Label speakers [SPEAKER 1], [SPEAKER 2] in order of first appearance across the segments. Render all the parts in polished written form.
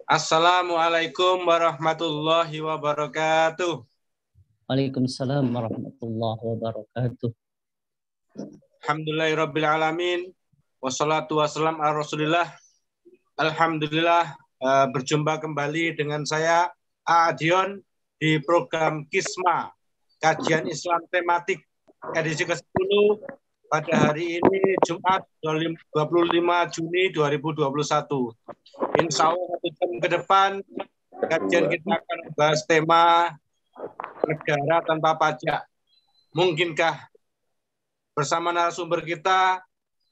[SPEAKER 1] Assalamualaikum warahmatullahi wabarakatuh.
[SPEAKER 2] Waalaikumsalam warahmatullahi wabarakatuh.
[SPEAKER 1] Alhamdulillahirabbil alamin. Wassalatu wassalam ala Rasulillah. Alhamdulillah berjumpa kembali dengan saya Adion di program Kisma, kajian Islam tematik edisi ke-10 pada hari ini Jumat 25 Juni 2021. Insya Allah 1 jam ke depan kajian kita akan membahas tema negara tanpa pajak. Mungkinkah? Bersama narasumber kita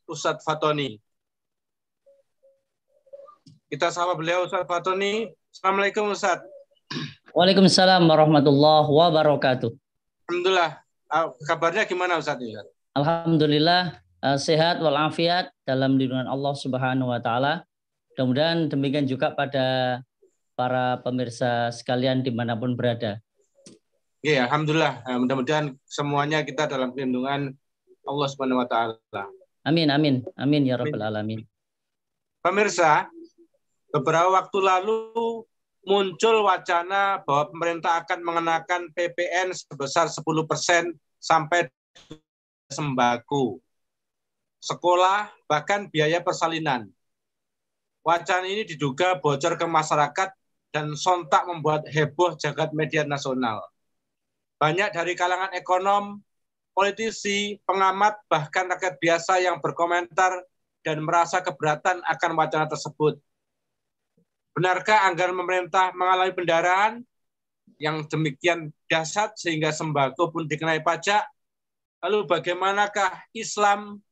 [SPEAKER 1] Ustadz Fatoni. Kita sapa beliau Ustadz Fatoni. Assalamualaikum Ustadz.
[SPEAKER 2] Waalaikumsalam warahmatullahi wabarakatuh.
[SPEAKER 1] Alhamdulillah. Kabarnya gimana Ustadz?
[SPEAKER 2] Alhamdulillah sehat walafiat dalam lindungan Allah Subhanahu wa taala. Mudah-mudahan demikian juga pada para pemirsa sekalian dimanapun berada.
[SPEAKER 1] Ya, alhamdulillah. Mudah-mudahan semuanya kita dalam lindungan Allah Subhanahu wa taala.
[SPEAKER 2] Amin amin amin ya rabbal alamin.
[SPEAKER 1] Pemirsa, beberapa waktu lalu muncul wacana bahwa pemerintah akan mengenakan PPN sebesar 10% sampai sembako, sekolah, bahkan biaya persalinan. Wacana ini diduga bocor ke masyarakat dan sontak membuat heboh jagat media nasional. Banyak dari kalangan ekonom, politisi, pengamat, bahkan rakyat biasa yang berkomentar dan merasa keberatan akan wacana tersebut. Benarkah anggaran pemerintah mengalami pendarahan yang demikian dahsyat sehingga sembako pun dikenai pajak? Lalu bagaimanakah Islam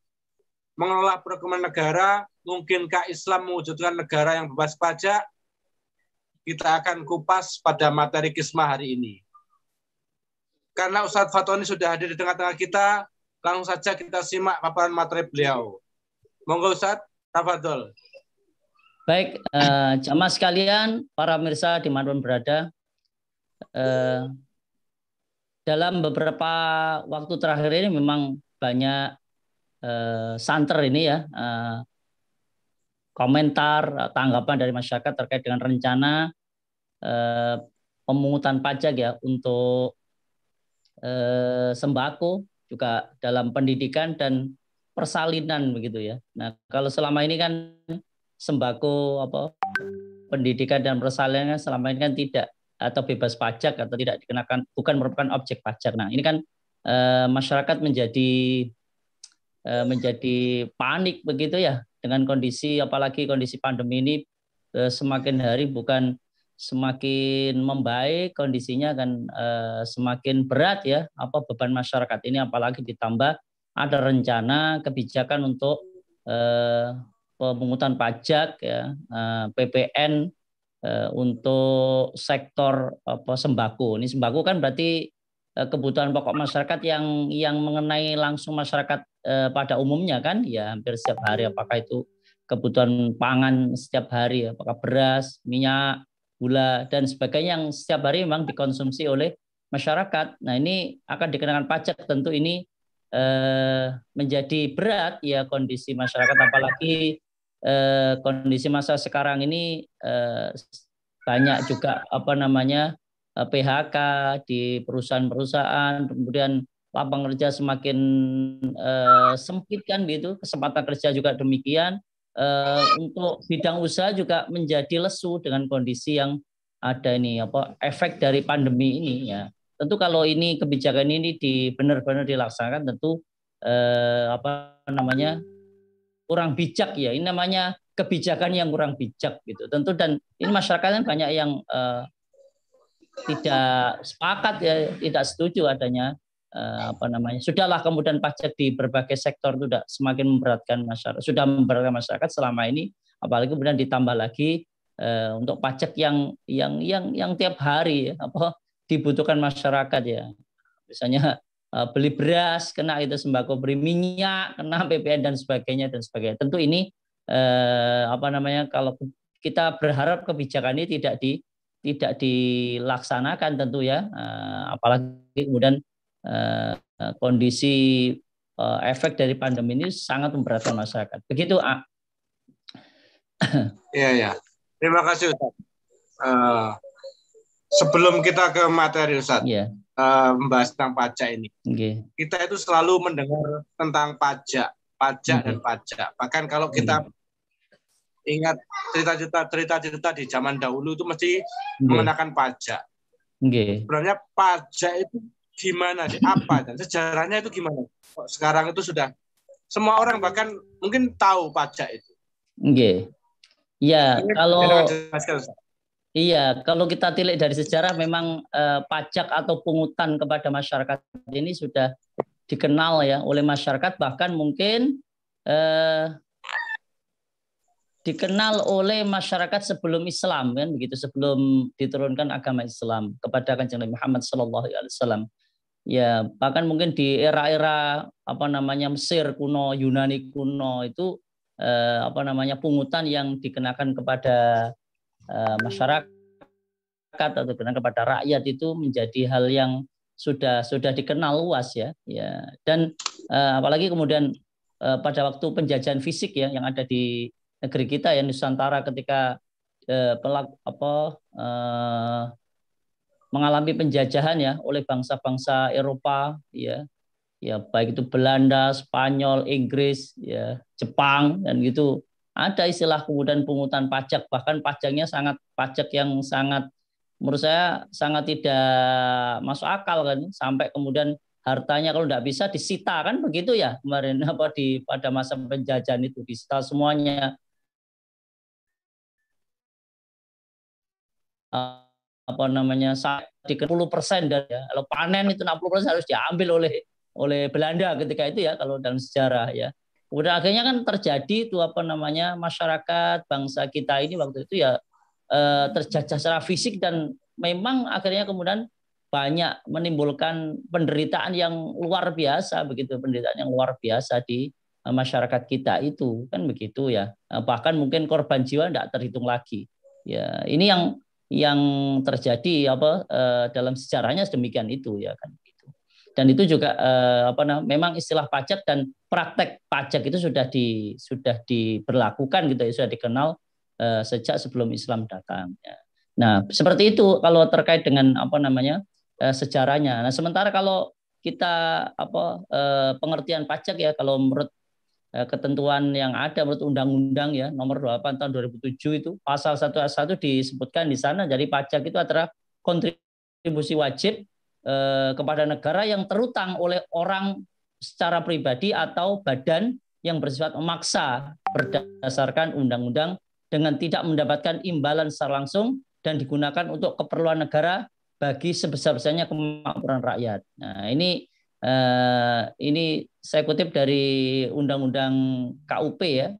[SPEAKER 1] mengelola perekonomian negara? Mungkinkah Islam mewujudkan negara yang bebas pajak? Kita akan kupas pada materi Kismah hari ini. Karena Ustadz Fatoni sudah hadir di tengah-tengah kita, langsung saja kita simak paparan materi beliau. Monggo Ustadz, tafadhol.
[SPEAKER 2] Baik, jamaah sekalian, para pemirsa dimanapun berada, dalam beberapa waktu terakhir ini memang banyak santer ini ya, komentar, tanggapan dari masyarakat terkait dengan rencana pemungutan pajak ya untuk sembako, juga dalam pendidikan dan persalinan begitu ya. Nah, kalau selama ini kan sembako pendidikan dan persalinan selama ini kan tidak atau bebas pajak atau tidak dikenakan, bukan merupakan objek pajak. Nah, ini kan masyarakat menjadi panik begitu ya dengan kondisi, apalagi kondisi pandemi ini semakin hari bukan semakin membaik kondisinya, kan semakin berat ya beban masyarakat ini, apalagi ditambah ada rencana kebijakan untuk pemungutan pajak ya, PPN untuk sektor sembako. Ini sembako kan berarti kebutuhan pokok masyarakat yang mengenai langsung masyarakat pada umumnya kan ya, hampir setiap hari, apakah itu kebutuhan pangan setiap hari, apakah beras, minyak, gula dan sebagainya yang setiap hari memang dikonsumsi oleh masyarakat. Nah, ini akan dikenakan pajak, tentu ini menjadi berat ya kondisi masyarakat, apalagi kondisi masa sekarang ini banyak juga PHK di perusahaan-perusahaan, kemudian lapangan kerja semakin sempit kan gitu, kesempatan kerja juga demikian. Untuk bidang usaha juga menjadi lesu dengan kondisi yang ada ini efek dari pandemi ini ya. Tentu kalau ini kebijakan ini benar-benar dilaksanakan tentu kurang bijak ya. Ini namanya kebijakan yang kurang bijak gitu. Tentu, dan ini masyarakatnya banyak yang tidak sepakat ya, tidak setuju adanya sudahlah kemudian pajak di berbagai sektor itu sudah semakin memberatkan masyarakat, sudah memberatkan masyarakat selama ini, apalagi kemudian ditambah lagi untuk pajak yang tiap hari apa dibutuhkan masyarakat ya. Misalnya beli beras kena itu, sembako, beli minyak kena PPN dan sebagainya dan sebagainya. Tentu ini apa namanya, kalau kita berharap kebijakan ini tidak dilaksanakan tentu ya, apalagi kemudian kondisi efek dari pandemi ini sangat memberatkan masyarakat. Begitu, A.
[SPEAKER 1] Iya, ya. Terima kasih, Ustaz. Sebelum kita ke materi, Ustaz, membahas tentang pajak ini, kita itu selalu mendengar tentang pajak dan pajak. Bahkan kalau kita ingat cerita-cerita di zaman dahulu itu mesti mengenakan pajak. Sebenarnya pajak itu gimana sih? Apa dan sejarahnya itu gimana? Sekarang itu sudah semua orang bahkan mungkin tahu pajak itu.
[SPEAKER 2] Ya, kalau kita tilik dari sejarah memang pajak atau pungutan kepada masyarakat ini sudah dikenal ya oleh masyarakat, bahkan mungkin dikenal oleh masyarakat sebelum Islam kan begitu, sebelum diturunkan agama Islam kepada Kanjeng Nabi Muhammad SAW. Ya, bahkan mungkin di era-era apa namanya Mesir kuno, Yunani kuno itu apa namanya pungutan yang dikenakan kepada masyarakat atau dikenakan kepada rakyat itu menjadi hal yang sudah dikenal luas ya. Dan apalagi kemudian pada waktu penjajahan fisik ya yang ada di negeri kita ya Nusantara ketika mengalami penjajahan ya oleh bangsa-bangsa Eropa ya baik itu Belanda, Spanyol, Inggris ya, Jepang dan gitu, ada istilah kemudian pungutan pajak, bahkan pajaknya pajak yang sangat menurut saya sangat tidak masuk akal kan, sampai kemudian hartanya kalau tidak bisa disita kan begitu ya kemarin pada masa penjajahan itu disita semuanya. Apa namanya 30% dari kalau panen itu 60% harus diambil oleh Belanda ketika itu ya kalau dalam sejarah ya. Kemudian akhirnya kan terjadi itu apa namanya masyarakat bangsa kita ini waktu itu ya terjajah secara fisik dan memang akhirnya kemudian banyak menimbulkan penderitaan yang luar biasa begitu, penderitaan yang luar biasa di masyarakat kita itu kan begitu ya. Bahkan mungkin korban jiwa tidak terhitung lagi. Ya, ini yang terjadi dalam sejarahnya sedemikian itu ya kan gitu. Dan itu juga memang istilah pajak dan praktek pajak itu sudah diberlakukan gitu ya, sudah dikenal sejak sebelum Islam datang ya. Nah, seperti itu kalau terkait dengan sejarahnya. Nah, sementara kalau kita pengertian pajak ya kalau menurut ketentuan yang ada menurut Undang-Undang ya nomor 8 tahun 2007 itu pasal 1 ayat 1 disebutkan di sana, jadi pajak itu adalah kontribusi wajib kepada negara yang terutang oleh orang secara pribadi atau badan yang bersifat memaksa berdasarkan undang-undang dengan tidak mendapatkan imbalan secara langsung dan digunakan untuk keperluan negara bagi sebesar-besarnya kemakmuran rakyat. Nah, ini saya kutip dari Undang-Undang KUP ya,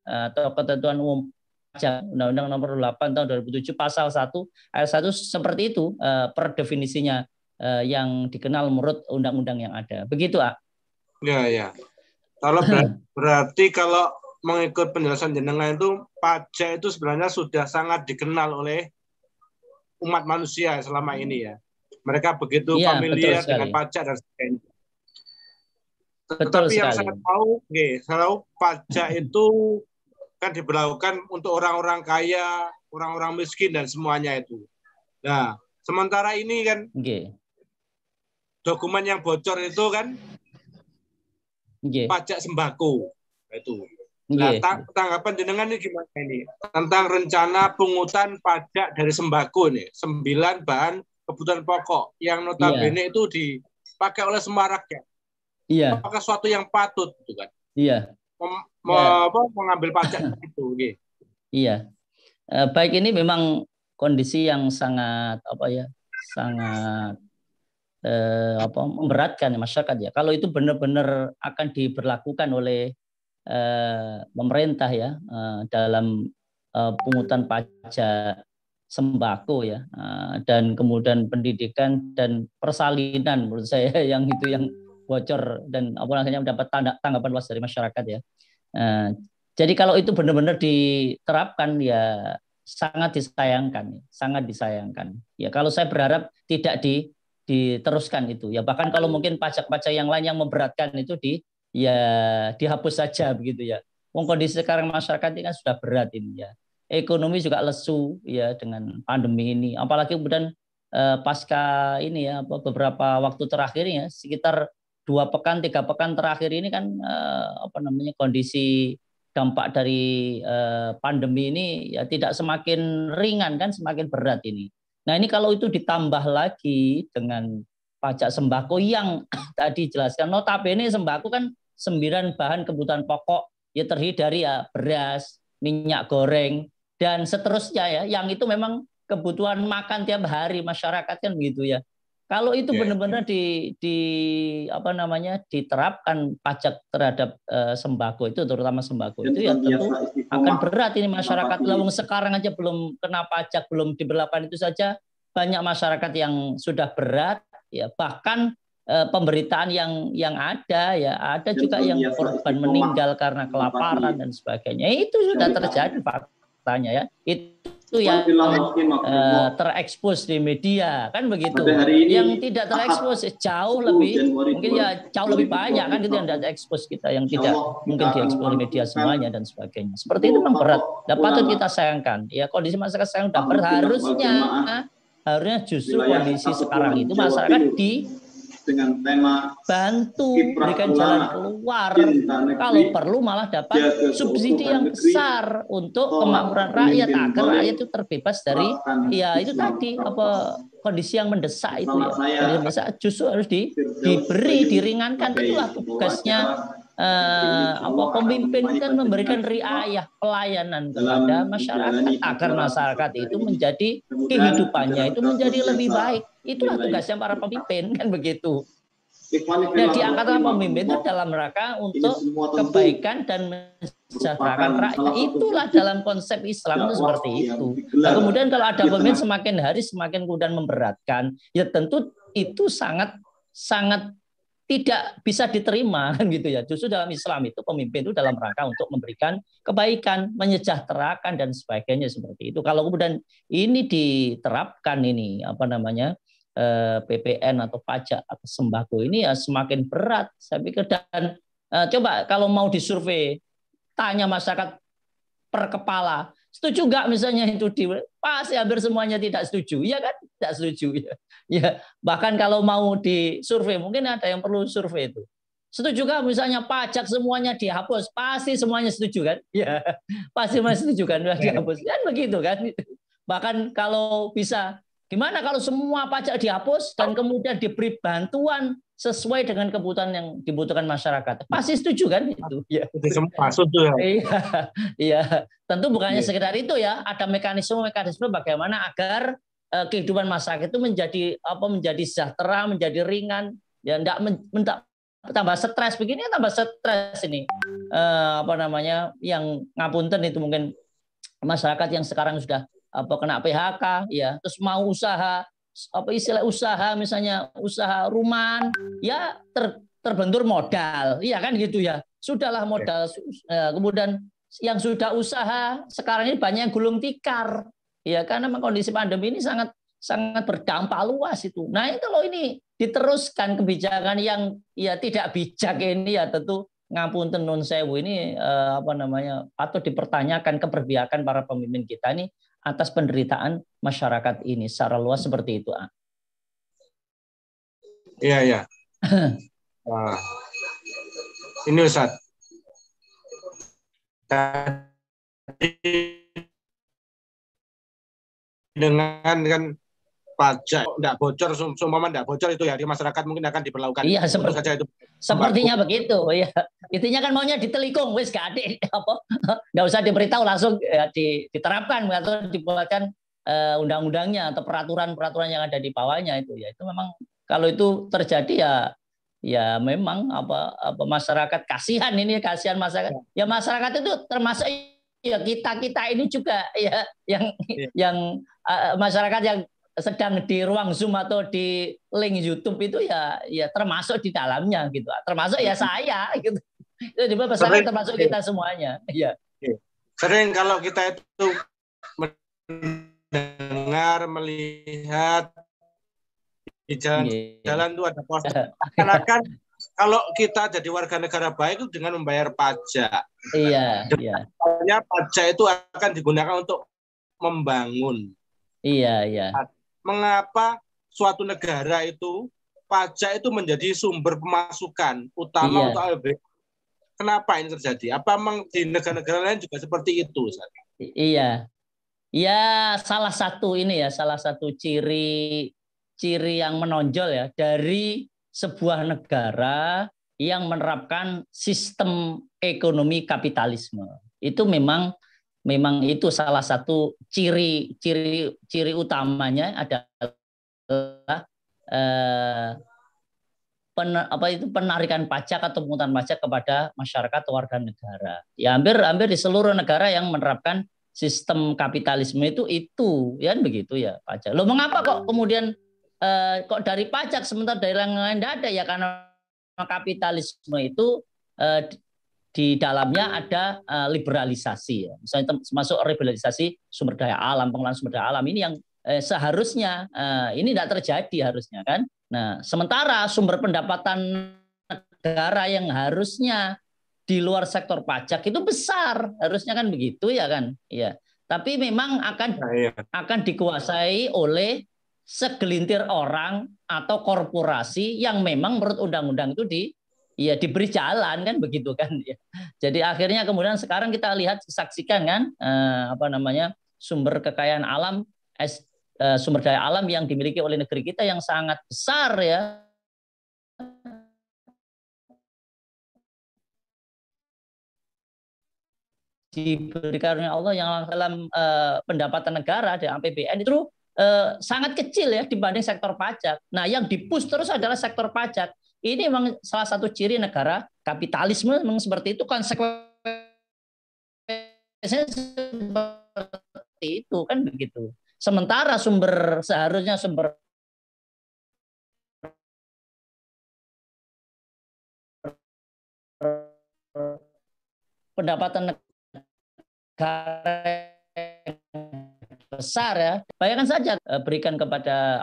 [SPEAKER 2] atau Ketentuan Umum Pajak, Undang-Undang Nomor 8 Tahun 2007 Pasal 1 Ayat 1 seperti itu per definisinya yang dikenal menurut undang-undang yang ada. Begitu, A.
[SPEAKER 1] Ya. Kalau berarti kalau mengikut penjelasan jenengan itu pajak itu sebenarnya sudah sangat dikenal oleh umat manusia selama ini ya. Mereka begitu familiar dengan pajak dan sebagainya. Tetapi yang saya tahu, pajak itu kan diberlakukan untuk orang-orang kaya, orang-orang miskin dan semuanya itu. Nah, sementara ini kan dokumen yang bocor itu kan pajak sembako itu. Nah, tanggapan jenengan ini gimana ini tentang rencana pungutan pajak dari sembako nih, 9 bahan kebutuhan pokok yang notabene itu dipakai oleh semua rakyat. Apakah suatu yang patut itu kan? Mengambil pajak itu.
[SPEAKER 2] Iya. Baik, ini memang kondisi yang sangat memberatkan masyarakat ya. Kalau itu benar-benar akan diberlakukan oleh pemerintah ya dalam pungutan pajak sembako ya, dan kemudian pendidikan dan persalinan menurut saya yang bocor dan apa namanya mendapat tanggapan luas dari masyarakat ya. Jadi kalau itu benar-benar diterapkan ya sangat disayangkan, sangat disayangkan. Ya kalau saya berharap tidak diteruskan itu. Ya bahkan kalau mungkin pajak-pajak yang lain yang memberatkan itu dihapus saja begitu ya. Kondisi sekarang masyarakat ini kan sudah berat ini ya. Ekonomi juga lesu ya dengan pandemi ini. Apalagi kemudian pasca ini ya beberapa waktu terakhir ya sekitar 2 pekan 3 pekan terakhir ini kan kondisi dampak dari pandemi ini ya tidak semakin ringan kan, semakin berat ini. Nah ini kalau itu ditambah lagi dengan pajak sembako yang tadi jelaskan, notabene sembako kan 9 bahan kebutuhan pokok ya terdiri dari ya beras, minyak goreng dan seterusnya ya, yang itu memang kebutuhan makan tiap hari masyarakat kan begitu ya. Kalau itu benar-benar diterapkan pajak terhadap sembako itu, terutama sembako itu ya tentu akan berat ini masyarakat. Lawang sekarang aja belum kena pajak, belum diberlakukan itu saja banyak masyarakat yang sudah berat ya, bahkan pemberitaan yang ada ya, ada juga yang korban meninggal karena kelaparan dan sebagainya. Itu sudah terjadi faktanya ya. Itu yang terekspos di media kan begitu. Yang tidak terekspos jauh lebih, mungkin ya jauh lebih banyak kan gitu yang tidak terekspos kita, yang tidak mungkin diekspos di media semuanya dan sebagainya. Seperti itu memang berat. Dan patut kita sayangkan. Ya kondisi masyarakat sekarang sudah berat, harusnya justru kondisi sekarang itu masyarakat dengan tema bantu berikan jalan keluar, kalau perlu malah dapat subsidi yang besar untuk kemakmuran rakyat agar rakyat itu terbebas dari ya itu tadi kondisi yang mendesak itu ya, justru harus diberi diringankan. Itulah tugasnya pemimpin kan, memberikan riayah pelayanan kepada masyarakat agar masyarakat itu menjadi kehidupannya itu menjadi lebih baik. Itulah tugasnya para pemimpin kan begitu. Nah, diangkatlah pemimpin itu dalam rangka untuk kebaikan dan mensejahterakan rakyat. Itulah dalam konsep Islam itu seperti itu. Nah, kemudian kalau ada pemimpin semakin hari semakin kemudian memberatkan, ya tentu itu sangat tidak bisa diterima kan gitu ya. Justru dalam Islam itu pemimpin itu dalam rangka untuk memberikan kebaikan, menyejahterakan dan sebagainya seperti itu. Kalau kemudian ini diterapkan ini PPN atau pajak atau sembako ini ya semakin berat saya pikir. Dan coba kalau mau disurvei, tanya masyarakat per kepala, setuju nggak misalnya itu pasti hampir semuanya tidak setuju, ya kan? Tidak setuju ya. Ya bahkan kalau mau disurvei mungkin ada yang perlu survei itu. Setuju nggak misalnya pajak semuanya dihapus? Pasti semuanya setuju kan? Ya pasti semuanya setuju kan dihapus kan begitu kan? Bahkan kalau bisa, gimana kalau semua pajak dihapus dan kemudian diberi bantuan sesuai dengan kebutuhan yang dibutuhkan masyarakat? Pasti setuju kan itu? Ya.
[SPEAKER 1] Itu semua setuju.
[SPEAKER 2] Iya. Tentu bukannya sekedar itu ya, ada mekanisme bagaimana agar kehidupan masyarakat itu menjadi sejahtera, menjadi ringan, ya enggak tambah stres begini, tambah stres ini. Yang ngapunten itu mungkin masyarakat yang sekarang sudah kena PHK ya, terus mau usaha misalnya usaha rumahan ya terbentur modal, iya kan gitu ya. Sudahlah modal, kemudian yang sudah usaha sekarang ini banyak yang gulung tikar ya, karena kondisi pandemi ini sangat berdampak luas itu. Nah, kalau ini diteruskan kebijakan yang ya tidak bijak ini ya tentu ngapunten nun sewu ini patut dipertanyakan keberpihakan para pemimpin kita ini atas penderitaan masyarakat ini secara luas seperti itu.
[SPEAKER 1] Iya. Ini Ustaz. Dengan kan pajak tidak bocor, seumpama tidak bocor itu ya di masyarakat mungkin akan diberlakukan.
[SPEAKER 2] Iya, sepertinya begitu. Ya. Intinya kan maunya ditelikung, wis gak nggak usah diberitahu, langsung ya, diterapkan atau dibuatkan undang-undangnya atau peraturan-peraturan yang ada di bawahnya itu ya. Itu memang kalau itu terjadi ya memang masyarakat kasihan masyarakat. Ya masyarakat itu termasuk ya kita ini juga ya yang masyarakat yang sedang di ruang Zoom atau di link YouTube itu ya termasuk di dalamnya gitu. Termasuk ya saya gitu. Itu juga pesannya termasuk kita semuanya. Ya.
[SPEAKER 1] Sering kalau kita itu mendengar, melihat di jalan-jalan itu ada poster. Akan kalau kita jadi warga negara baik itu dengan membayar pajak.
[SPEAKER 2] Iya.
[SPEAKER 1] Pajak itu akan digunakan untuk membangun.
[SPEAKER 2] Iya.
[SPEAKER 1] Mengapa suatu negara itu pajak itu menjadi sumber pemasukan utama untuk APBN? Kenapa ini terjadi? Apa memang di negara-negara lain juga seperti itu?
[SPEAKER 2] Iya. Ya salah satu ciri yang menonjol ya dari sebuah negara yang menerapkan sistem ekonomi kapitalisme. Itu memang itu salah satu ciri utamanya adalah penarikan pajak atau pungutan pajak kepada masyarakat atau warga negara. Ya hampir di seluruh negara yang menerapkan sistem kapitalisme itu ya begitu ya pajak. Loh mengapa kok kemudian kok dari pajak sementara dari yang lain tidak ada? Ya karena kapitalisme itu di dalamnya ada liberalisasi ya. Misalnya masuk liberalisasi sumber daya alam, pengelolaan sumber daya alam ini yang seharusnya ini tidak terjadi harusnya kan. Nah, sementara sumber pendapatan negara yang harusnya di luar sektor pajak itu besar, harusnya kan begitu ya kan? Iya. Tapi memang akan dikuasai oleh segelintir orang atau korporasi yang memang menurut undang-undang itu diberi jalan kan begitu kan ya. Jadi akhirnya kemudian sekarang kita lihat saksikan kan sumber kekayaan alam sumber daya alam yang dimiliki oleh negeri kita yang sangat besar ya. Diberikan oleh Allah yang dalam pendapatan negara dari APBN itu sangat kecil ya dibanding sektor pajak. Nah, yang dipush terus adalah sektor pajak. Ini memang salah satu ciri negara kapitalisme memang seperti itu, konsekuensinya seperti itu kan begitu. Sementara seharusnya sumber pendapatan negara besar ya. Bayangkan saja berikan kepada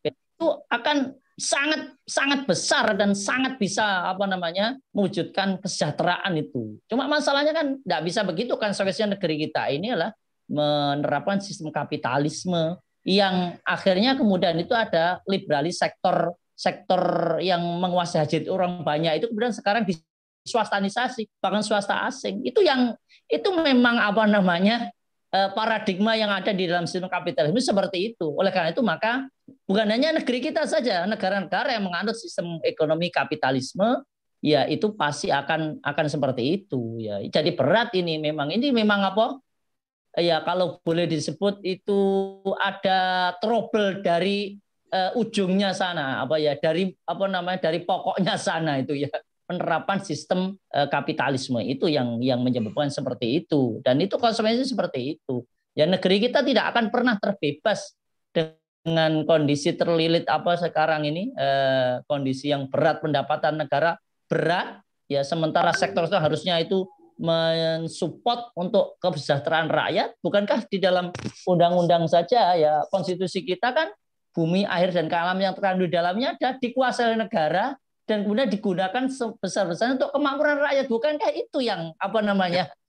[SPEAKER 2] itu akan sangat besar dan sangat bisa mewujudkan kesejahteraan itu. Cuma masalahnya kan tidak bisa begitu kan, konsekuensinya negeri kita ini adalah menerapkan sistem kapitalisme yang akhirnya kemudian itu ada liberalis sektor yang menguasai hajat orang banyak itu kemudian sekarang diswastanisasi, bahkan swasta asing. Itu memang paradigma yang ada di dalam sistem kapitalisme seperti itu. Oleh karena itu maka bukan hanya negeri kita saja, negara-negara yang menganut sistem ekonomi kapitalisme ya itu pasti akan seperti itu ya. Jadi berat ini memang ya kalau boleh disebut itu ada trouble dari ujungnya sana dari pokoknya sana itu ya. Penerapan sistem kapitalisme itu yang menyebabkan seperti itu, dan itu konsekuensinya seperti itu ya. Negeri kita tidak akan pernah terbebas dengan kondisi terlilit sekarang ini, kondisi yang berat, pendapatan negara berat ya, sementara sektor itu harusnya itu mensupport untuk kesejahteraan rakyat. Bukankah di dalam undang-undang saja ya, konstitusi kita kan bumi, air dan alam yang terkandung di dalamnya ada dikuasai oleh negara dan kemudian digunakan sebesar-besarnya untuk kemakmuran rakyat. Bukankah itu yang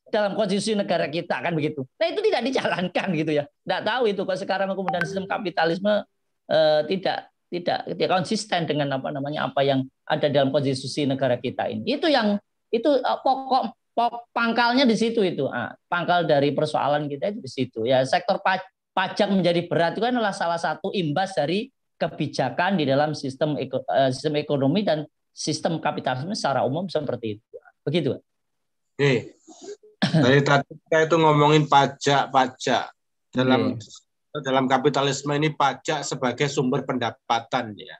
[SPEAKER 2] dalam konstitusi negara kita kan begitu? Nah itu tidak dijalankan gitu ya. Tidak tahu itu kok sekarang kemudian sistem kapitalisme tidak konsisten dengan apa yang ada dalam konstitusi negara kita ini. Itu pokok pangkalnya di situ itu. Pangkal dari persoalan kita itu di situ ya. Sektor pajak menjadi berat itu kan adalah salah satu imbas dari kebijakan di dalam sistem ekonomi dan sistem kapitalisme secara umum seperti itu. Begitu.
[SPEAKER 1] Oke. Dari tadi kita itu ngomongin pajak dalam kapitalisme ini, pajak sebagai sumber pendapatan ya.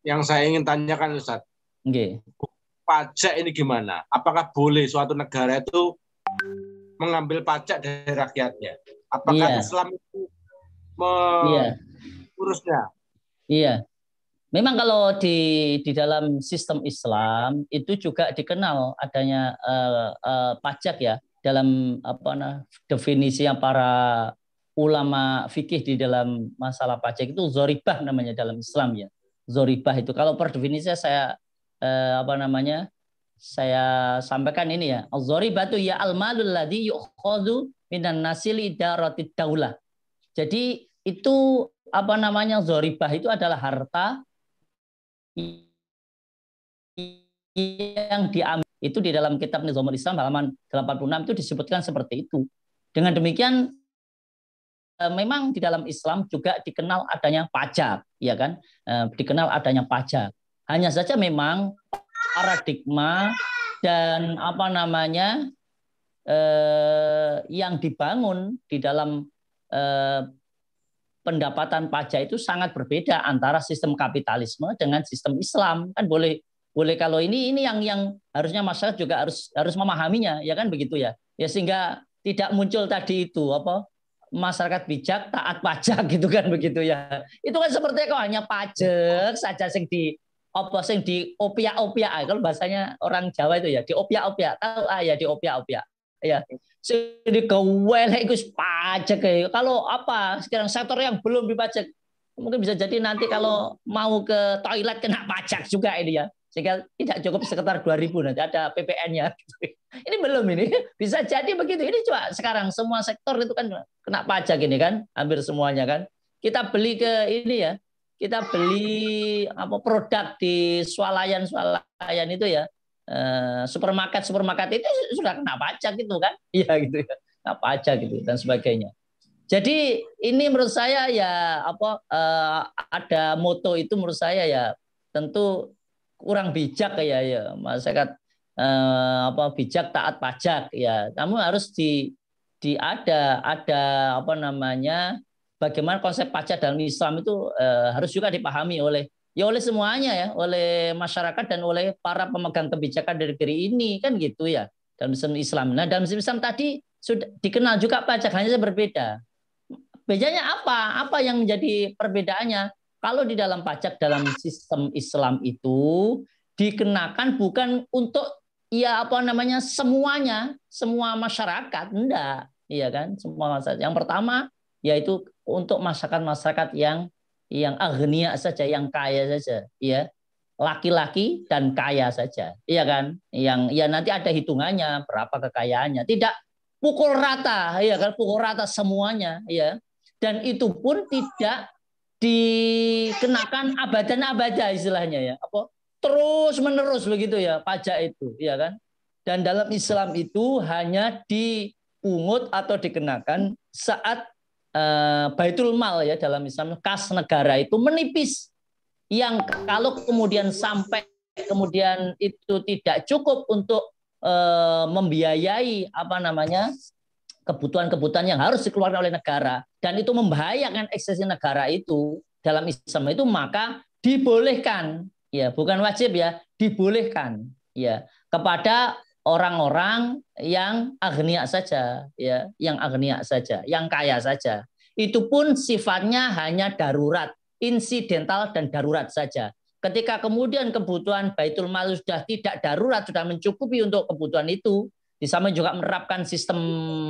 [SPEAKER 1] yang saya ingin tanyakan Ustaz.
[SPEAKER 2] Okay.
[SPEAKER 1] Pajak ini gimana? Apakah boleh suatu negara itu mengambil pajak dari rakyatnya? Apakah Islam itu mengurusnya?
[SPEAKER 2] Iya. Memang kalau di dalam sistem Islam itu juga dikenal adanya pajak ya, dalam definisi yang para ulama fikih di dalam masalah pajak itu zoribah namanya dalam Islam ya. Zoribah itu kalau per definisinya saya saya sampaikan ini ya. Zoribah itu ya al-malul ladzi yu'khadhu minan nasili daratid daulah. Jadi itu zoribah itu adalah harta yang diambil. Itu di dalam kitab Nizamul Islam halaman 86 itu disebutkan seperti itu. Dengan demikian memang di dalam Islam juga dikenal adanya pajak, ya kan? Dikenal adanya pajak. Hanya saja memang paradigma dan yang dibangun di dalam pendapatan pajak itu sangat berbeda antara sistem kapitalisme dengan sistem Islam. Kan boleh kalau ini yang harusnya masyarakat juga harus memahaminya, ya kan begitu ya. Ya sehingga tidak muncul tadi itu masyarakat bijak taat pajak gitu kan begitu ya. Itu kan sepertinya kok hanya pajak saja sing di opiak-opiak. Kalau bahasanya orang Jawa itu ya di opiak-opiak. Tahu ya di opiak-opiak. Ya. Jadi kewelek itu pajak kayak. Kalau sekarang sektor yang belum dipajak mungkin bisa jadi nanti kalau mau ke toilet kena pajak juga ini ya. Sehingga tidak cukup sekitar 2.000 nanti ada PPN-nya. Ini belum ini. Bisa jadi begitu. Ini coba sekarang semua sektor itu kan kena pajak ini kan, hampir semuanya kan. Kita beli ke ini ya. Kita beli produk di swalayan itu ya. Supermarket itu sudah kena pajak gitu kan. Iya gitu ya. Kena pajak gitu dan sebagainya. Jadi ini menurut saya ya ada moto itu menurut saya ya tentu kurang bijak ya masyarakat bijak taat pajak ya. Kamu harus ada bagaimana konsep pajak dalam Islam itu harus juga dipahami oleh semuanya ya, oleh masyarakat dan oleh para pemegang kebijakan dari negeri ini kan gitu ya dalam sistem Islam. Nah dalam sistem Islam tadi sudah dikenal juga pajak, hanya berbeda. Bedanya apa? Apa yang menjadi perbedaannya? Kalau di dalam pajak dalam sistem Islam itu dikenakan bukan untuk semuanya, semua masyarakat, enggak, iya kan? Semua masyarakat. Yang pertama yaitu untuk masyarakat yang agnia saja, yang kaya saja, ya. Laki-laki dan kaya saja, iya kan? Yang ya nanti ada hitungannya berapa kekayaannya. Tidak pukul rata, iya kan? Pukul rata semuanya, ya. Dan itu pun tidak dikenakan abadan-abada istilahnya ya. Terus menerus begitu ya pajak itu, ya kan? Dan dalam Islam itu hanya dipungut atau dikenakan saat baitul mal ya dalam Islam, kas negara itu menipis. Yang kalau kemudian sampai kemudian itu tidak cukup untuk membiayai kebutuhan-kebutuhan yang harus dikeluarkan oleh negara dan itu membahayakan eksistensi negara itu dalam Islam itu, maka dibolehkan ya, bukan wajib ya, dibolehkan ya kepada orang-orang yang agnia saja ya, yang agnia saja, yang kaya saja. Itu pun sifatnya hanya darurat, insidental dan darurat saja. Ketika kemudian kebutuhan baitul mal sudah tidak darurat, sudah mencukupi untuk kebutuhan itu, di samping juga menerapkan sistem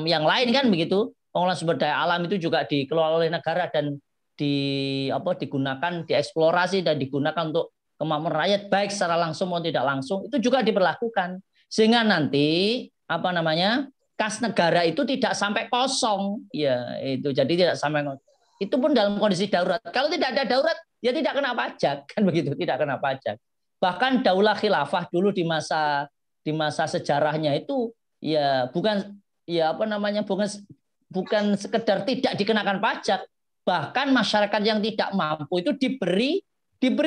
[SPEAKER 2] yang lain kan begitu. Pengelolaan sumber daya alam itu juga dikelola oleh negara dan digunakan, dieksplorasi dan digunakan untuk kemakmuran rakyat baik secara langsung maupun tidak langsung, itu juga diberlakukan. Sehingga nanti kas negara itu tidak sampai kosong ya, itu jadi tidak sampai, itu pun dalam kondisi darurat. Kalau tidak ada darurat ya tidak kena pajak kan begitu, tidak kena pajak. Bahkan daulah khilafah dulu di masa sejarahnya itu ya bukan sekedar tidak dikenakan pajak, bahkan masyarakat yang tidak mampu itu diberi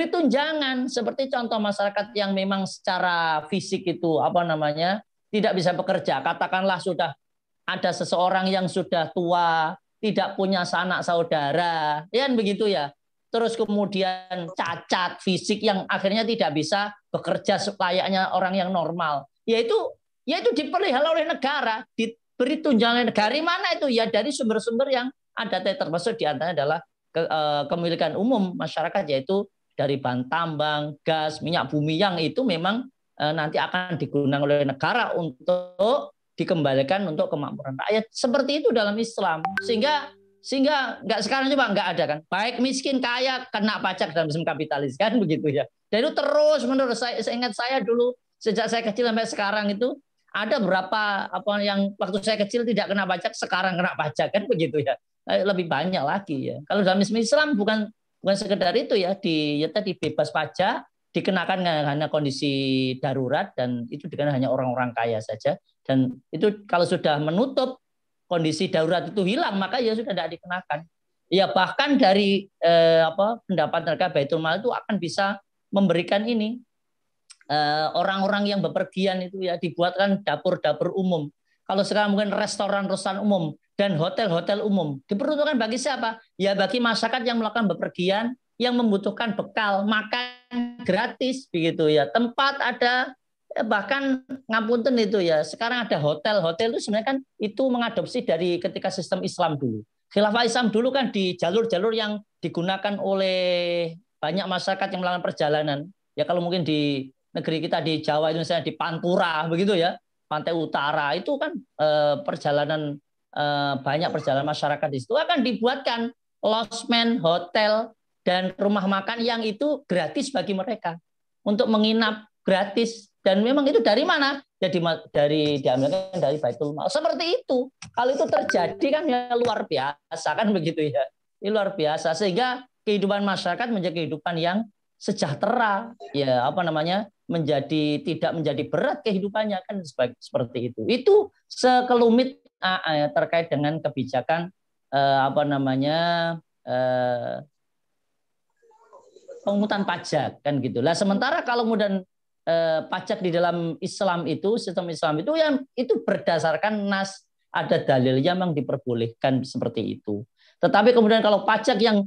[SPEAKER 2] tunjangan. Seperti contoh masyarakat yang memang secara fisik itu tidak bisa bekerja, katakanlah sudah ada seseorang yang sudah tua, tidak punya sanak saudara, ya begitu ya. terus kemudian cacat fisik yang akhirnya tidak bisa bekerja selayaknya orang yang normal. Yaitu dipelihara oleh negara, diberi tunjangan negara. Mana itu? Ya dari sumber-sumber yang ada, termasuk di antaranya adalah kemilikan umum masyarakat, yaitu dari bahan tambang, gas, minyak bumi yang itu memang nanti akan digunakan oleh negara untuk dikembalikan untuk kemakmuran rakyat. Seperti itu dalam Islam. Sehingga nggak sekarang coba nggak ada kan. Baik miskin kaya kena pajak dalam sistem kapitalis kan begitu ya. Dan itu terus menurut saya ingat saya dulu sejak saya kecil sampai sekarang itu ada berapa yang waktu saya kecil tidak kena pajak, sekarang kena pajak kan begitu ya. Lebih banyak lagi ya. Kalau dalam Islam bukan sekedar itu ya, tadi bebas pajak, dikenakan hanya kondisi darurat, dan itu dikenakan hanya orang-orang kaya saja. Dan itu kalau sudah menutup kondisi darurat itu hilang, maka ya sudah tidak dikenakan. Ya bahkan dari pendapat negara Baitul Mal itu akan bisa memberikan ini orang-orang yang bepergian itu ya dibuatkan dapur-dapur umum. Kalau sekarang mungkin restoran-restoran umum dan hotel-hotel umum diperuntukkan bagi siapa? Ya bagi masyarakat yang melakukan bepergian, yang membutuhkan bekal, makan gratis begitu ya. Tempat ada, bahkan ngapunten itu ya. Sekarang ada hotel-hotel itu sebenarnya kan itu mengadopsi dari ketika sistem Islam dulu. Khilafah Islam dulu kan di jalur-jalur yang digunakan oleh banyak masyarakat yang melakukan perjalanan. Ya kalau mungkin di negeri kita di Jawa itu misalnya di Pantura begitu ya, pantai utara itu kan perjalanan banyak perjalanan masyarakat di situ akan dibuatkan lodgement, hotel dan rumah makan yang itu gratis bagi mereka untuk menginap gratis. Dan memang itu dari mana? Jadi diambilkan dari Baitul Mal. Seperti itu. Kalau itu terjadi kan ya luar biasa kan begitu ya. Ini luar biasa sehingga kehidupan masyarakat menjadi kehidupan yang sejahtera, ya tidak menjadi berat kehidupannya kan seperti itu. Itu sekelumit terkait dengan kebijakan pemungutan pajak kan gitulah. Sementara kalau kemudian pajak di dalam Islam itu, sistem Islam itu yang itu berdasarkan nas, ada dalilnya memang diperbolehkan seperti itu. Tetapi kemudian kalau pajak yang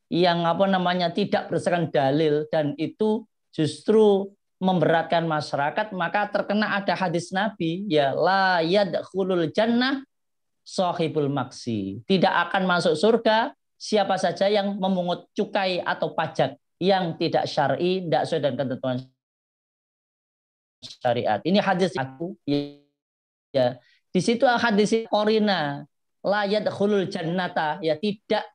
[SPEAKER 2] tidak berdasarkan dalil dan itu justru memberatkan masyarakat, maka terkena ada hadis Nabi, ya la yadkhulul jannah shahibul maksi. Tidak akan masuk surga siapa saja yang memungut cukai atau pajak yang tidak syar'i, tidak sesuai dengan ketentuan syariat. Ini hadis aku ya. Di situ hadis qorina la yadkhulul jannata, ya tidak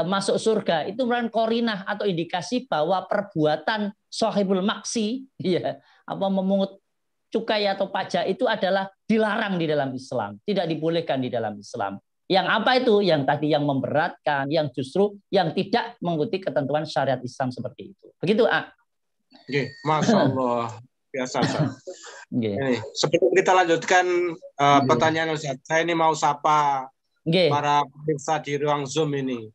[SPEAKER 2] masuk surga, itu merupakan korinah atau indikasi bahwa perbuatan shahibul maksi, ya, memungut cukai atau pajak itu adalah dilarang di dalam Islam, tidak dibolehkan di dalam Islam. Yang apa itu? Yang tadi yang memberatkan, yang justru yang tidak mengikuti ketentuan syariat Islam seperti itu. Begitu,
[SPEAKER 1] Oke, Masya Allah, biasa. Ini, sebelum kita lanjutkan pertanyaan Ustaz, saya ini mau sapa para pemirsa di ruang Zoom ini,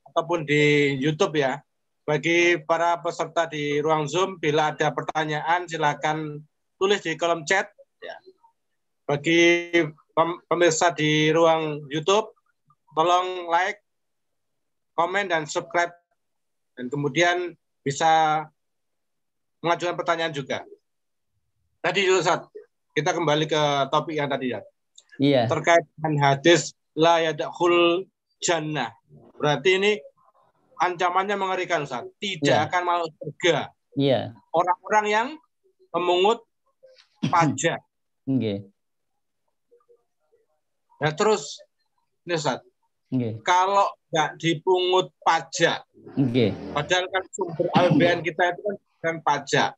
[SPEAKER 1] ataupun di YouTube ya. Bagi para peserta di ruang Zoom, bila ada pertanyaan silakan tulis di kolom chat. Ya. Bagi pemirsa di ruang YouTube, tolong like, komen, dan subscribe, dan kemudian bisa mengajukan pertanyaan juga. Tadi Ustaz, kita kembali ke topik yang tadi ya.
[SPEAKER 2] Iya.
[SPEAKER 1] Terkait dengan hadis la yadkhul jannah. Berarti ini ancamannya mengerikan, Ustaz. Tidak akan masuk surga.
[SPEAKER 2] Iya.
[SPEAKER 1] Orang-orang yang memungut pajak. Ya, terus ini Ustaz. Kalau nggak dipungut pajak, padahal kan sumber APBN kita itu kan pajak.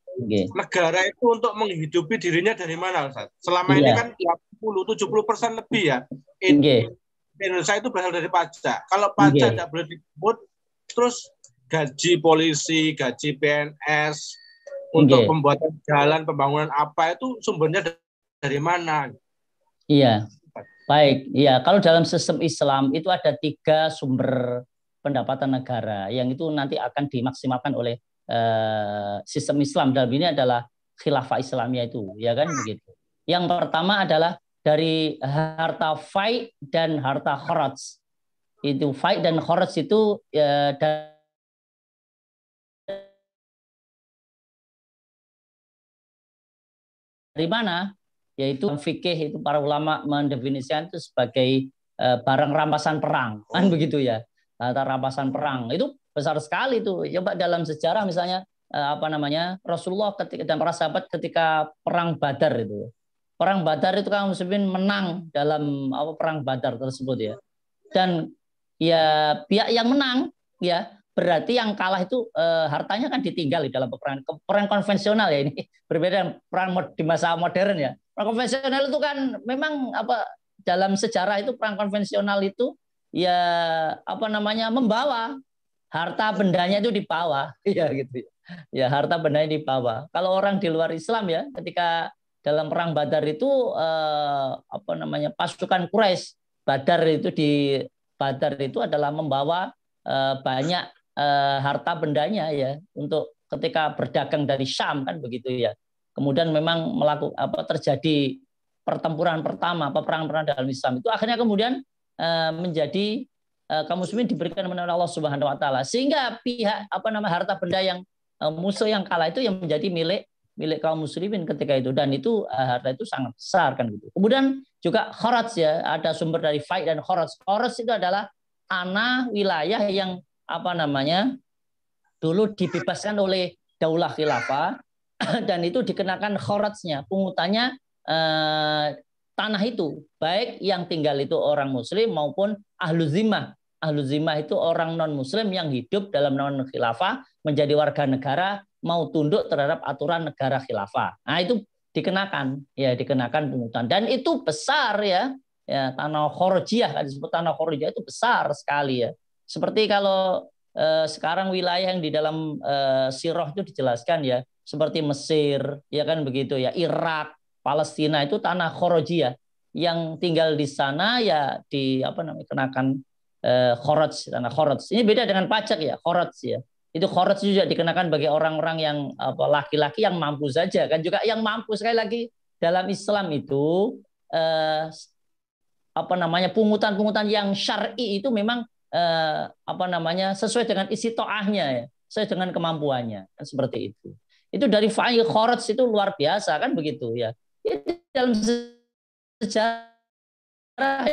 [SPEAKER 1] Negara itu untuk menghidupi dirinya dari mana, Ustaz? Selama ini kan 70% lebih ya. Indonesia itu berasal dari pajak. Kalau pajak tidak boleh dipungut, terus gaji polisi, gaji PNS, untuk pembuatan jalan, pembangunan apa itu sumbernya dari mana?
[SPEAKER 2] Iya. Baik, ya kalau dalam sistem Islam itu ada 3 sumber pendapatan negara yang itu nanti akan dimaksimalkan oleh sistem Islam. Dalam ini adalah khilafah Islamiyah itu, ya kan begitu. Yang pertama adalah dari harta fai dan harta kharaj. Itu faid dan kharaj itu ya, dari mana? Yaitu fikih, itu para ulama mendefinisikan itu sebagai barang rampasan perang, kan begitu ya. Harta rampasan perang itu besar sekali tuh. Coba dalam sejarah misalnya apa namanya, Rasulullah ketika dan para sahabat ketika perang Badar itu. Perang Badar itu kaum muslimin menang dalam apa perang Badar tersebut ya. Dan ya pihak yang menang ya berarti yang kalah itu hartanya kan ditinggal di dalam peperangan. Perang konvensional ya ini berbeda dengan perang di masa modern ya. Perang konvensional itu kan memang apa dalam sejarah itu perang konvensional itu ya apa namanya membawa harta bendanya itu dibawa ya gitu. Ya harta bendanya dibawa. Kalau orang di luar Islam ya ketika dalam perang Badar itu apa namanya pasukan Quraisy Badar itu di Badar itu adalah membawa banyak harta bendanya ya untuk ketika berdagang dari Syam kan begitu ya. Kemudian memang melakukan apa terjadi pertempuran pertama peperangan dalam Islam itu akhirnya kemudian menjadi kaum muslimin diberikan oleh Allah Subhanahu wa taala sehingga pihak apa nama harta benda yang musuh yang kalah itu yang menjadi milik kaum muslimin ketika itu dan itu harta itu sangat besar kan gitu. Kemudian juga kharaj ya ada sumber dari faid dan kharaj. Kharaj itu adalah tanah wilayah yang apa namanya dulu dibebaskan oleh daulah khilafah dan itu dikenakan kharajnya pungutannya tanah itu baik yang tinggal itu orang muslim maupun ahlu zimmah. Ahlu zimmah itu orang non muslim yang hidup dalam non khilafah menjadi warga negara mau tunduk terhadap aturan negara khilafah. Nah itu dikenakan ya dikenakan pungutan dan itu besar ya tanah khorojiyah kan disebut tanah khorojiyah itu besar sekali ya. Seperti kalau sekarang wilayah yang di dalam sirah itu dijelaskan ya seperti Mesir ya kan begitu ya Irak Palestina itu tanah khorojiyah yang tinggal di sana ya di apa namanya kenakan kharaj tanah kharaj. Ini beda dengan pajak ya kharaj ya. Itu kharaj juga dikenakan bagi orang-orang yang laki-laki yang mampu saja kan juga yang mampu sekali lagi dalam Islam itu apa namanya pungutan-pungutan yang syar'i itu memang apa namanya sesuai dengan isi toahnya ya sesuai dengan kemampuannya kan seperti itu. Itu dari fa'il kharaj itu luar biasa kan begitu ya. Itu dalam sejarah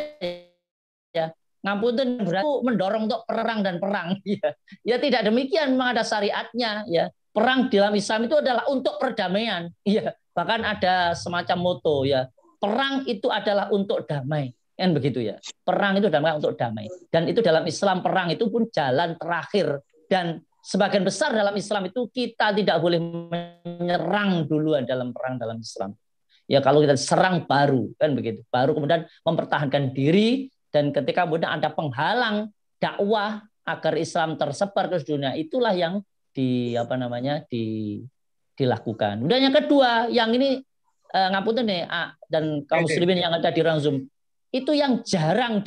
[SPEAKER 2] ya ngapunten berarti mendorong untuk perang dan perang ya. Ya tidak demikian memang ada syariatnya ya. Perang dalam Islam itu adalah untuk perdamaian. Ya, bahkan ada semacam moto ya. Perang itu adalah untuk damai. Kan begitu ya. Perang itu adalah untuk damai. Dan itu dalam Islam perang itu pun jalan terakhir dan sebagian besar dalam Islam itu kita tidak boleh menyerang duluan dalam perang dalam Islam. Ya kalau kita serang baru kan begitu. Baru kemudian mempertahankan diri dan ketika kemudian ada penghalang dakwah agar Islam tersebar ke dunia itulah yang dilakukan. Dan yang kedua yang ini ngapunten nih dan kaum muslimin yang ada di ruang Zoom itu yang jarang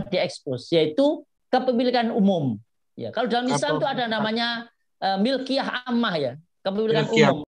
[SPEAKER 2] diekspos yaitu kepemilikan umum. Ya kalau dalam Islam itu ada namanya milkiyah ammah ya kepemilikan umum.